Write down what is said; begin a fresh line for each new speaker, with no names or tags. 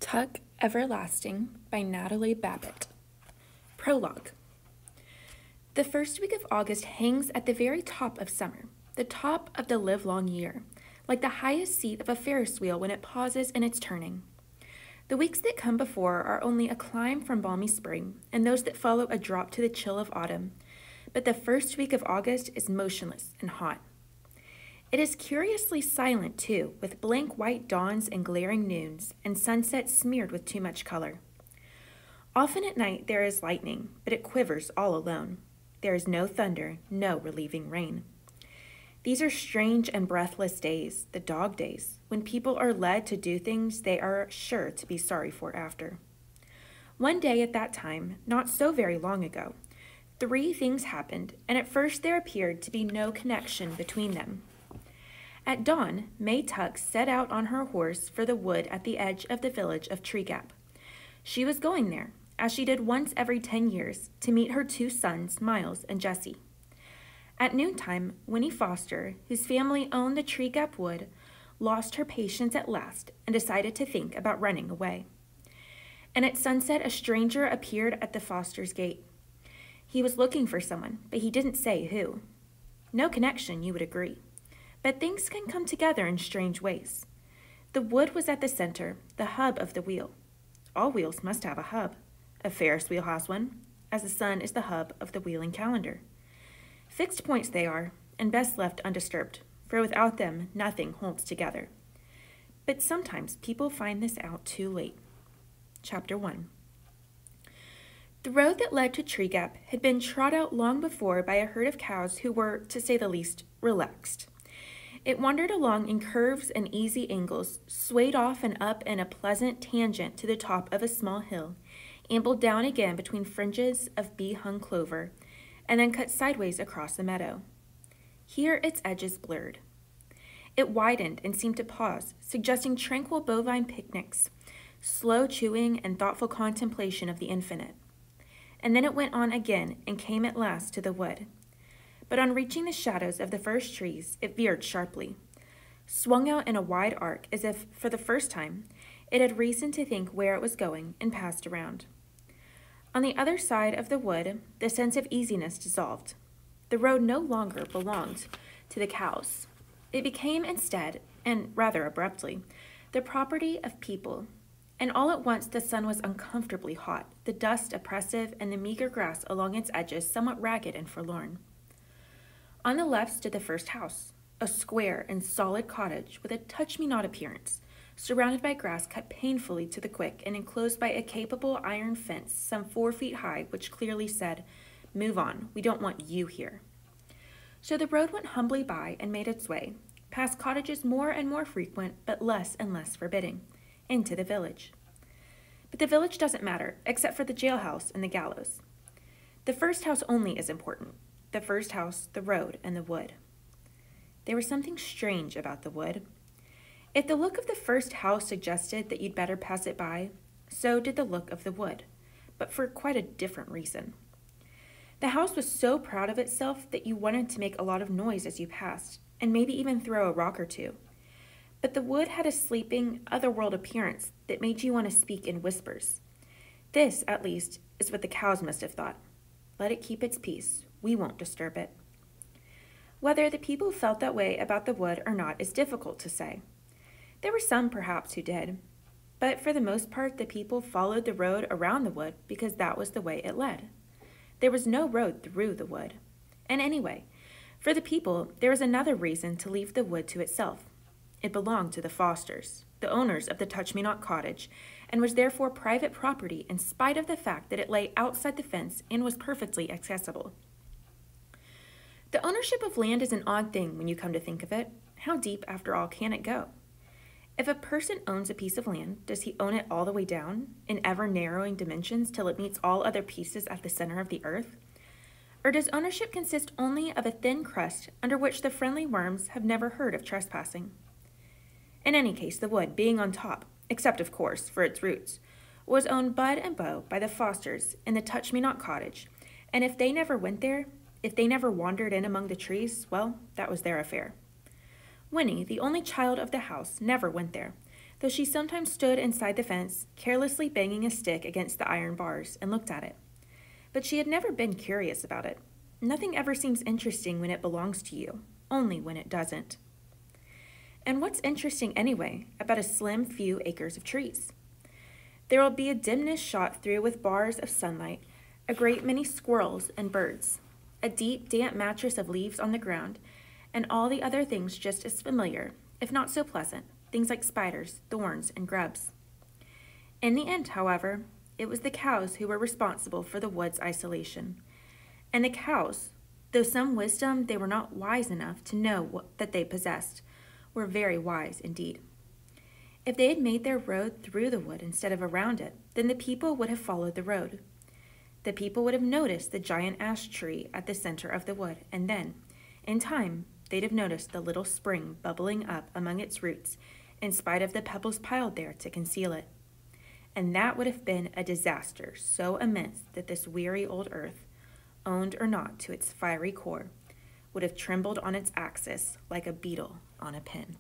Tuck Everlasting by Natalie Babbitt. Prologue. The first week of August hangs at the very top of summer, the top of the livelong year, like the highest seat of a Ferris wheel when it pauses in its turning. The weeks that come before are only a climb from balmy spring, and those that follow a drop to the chill of autumn. But the first week of August is motionless and hot. It is curiously silent, too, with blank white dawns and glaring noons, and sunsets smeared with too much color. Often at night there is lightning, but it quivers all alone. There is no thunder, no relieving rain. These are strange and breathless days, the dog days, when people are led to do things they are sure to be sorry for after. One day at that time, not so very long ago, 3 things happened, and at first there appeared to be no connection between them. At dawn, May Tuck set out on her horse for the wood at the edge of the village of Tree Gap. She was going there, as she did once every 10 years, to meet her 2 sons, Miles and Jesse. At noontime, Winnie Foster, whose family owned the Tree Gap wood, lost her patience at last and decided to think about running away. And at sunset, a stranger appeared at the Fosters' gate. He was looking for someone, but he didn't say who. No connection, you would agree. But things can come together in strange ways. The wood was at the center, the hub of the wheel. All wheels must have a hub. A Ferris wheel has one, as the sun is the hub of the wheeling calendar. Fixed points they are, and best left undisturbed, for without them nothing holds together. But sometimes people find this out too late. Chapter 1. The road that led to Tree Gap had been trod out long before by a herd of cows who were, to say the least, relaxed. It wandered along in curves and easy angles, swayed off and up in a pleasant tangent to the top of a small hill, ambled down again between fringes of bee-hung clover, and then cut sideways across the meadow. Here its edges blurred. It widened and seemed to pause, suggesting tranquil bovine picnics, slow chewing and thoughtful contemplation of the infinite. And then it went on again and came at last to the wood. But on reaching the shadows of the first trees, it veered sharply, swung out in a wide arc as if, for the first time, it had reason to think where it was going, and passed around. On the other side of the wood, the sense of easiness dissolved. The road no longer belonged to the cows. It became instead, and rather abruptly, the property of people. And all at once the sun was uncomfortably hot, the dust oppressive, and the meager grass along its edges somewhat ragged and forlorn. On the left stood the first house, a square and solid cottage with a touch-me-not appearance, surrounded by grass cut painfully to the quick and enclosed by a capable iron fence some 4 feet high, which clearly said, "Move on, we don't want you here." So the road went humbly by and made its way, past cottages more and more frequent but less and less forbidding, into the village. But the village doesn't matter, except for the jailhouse and the gallows. The first house only is important. The first house, the road, and the wood. There was something strange about the wood. If the look of the first house suggested that you'd better pass it by, so did the look of the wood, but for quite a different reason. The house was so proud of itself that you wanted to make a lot of noise as you passed, and maybe even throw a rock or two. But the wood had a sleeping, otherworld appearance that made you want to speak in whispers. This, at least, is what the cows must have thought. Let it keep its peace. We won't disturb it. Whether the people felt that way about the wood or not is difficult to say. There were some, perhaps, who did, but for the most part the people followed the road around the wood because that was the way it led. There was no road through the wood. And anyway, for the people, there was another reason to leave the wood to itself. It belonged to the Fosters, the owners of the Touch-Me-Not cottage, and was therefore private property in spite of the fact that it lay outside the fence and was perfectly accessible. The ownership of land is an odd thing when you come to think of it. How deep, after all, can it go? If a person owns a piece of land, does he own it all the way down, in ever-narrowing dimensions till it meets all other pieces at the center of the earth? Or does ownership consist only of a thin crust under which the friendly worms have never heard of trespassing? In any case, the wood, being on top, except, of course, for its roots, was owned Bud and Bo by the Fosters in the Touch-Me-Not cottage, and if they never went there, if they never wandered in among the trees, well, that was their affair. Winnie, the only child of the house, never went there, though she sometimes stood inside the fence, carelessly banging a stick against the iron bars, and looked at it. But she had never been curious about it. Nothing ever seems interesting when it belongs to you, only when it doesn't. And what's interesting anyway about a slim few acres of trees? There will be a dimness shot through with bars of sunlight, a great many squirrels and birds, a deep, damp mattress of leaves on the ground, and all the other things just as familiar, if not so pleasant, things like spiders, thorns, and grubs. In the end, however, it was the cows who were responsible for the wood's isolation. And the cows, though some wisdom they were not wise enough to know that they possessed, were very wise indeed. If they had made their road through the wood instead of around it, then the people would have followed the road. The people would have noticed the giant ash tree at the center of the wood, and then, in time, they'd have noticed the little spring bubbling up among its roots, in spite of the pebbles piled there to conceal it. And that would have been a disaster so immense that this weary old earth, owned or not to its fiery core, would have trembled on its axis like a beetle on a pin.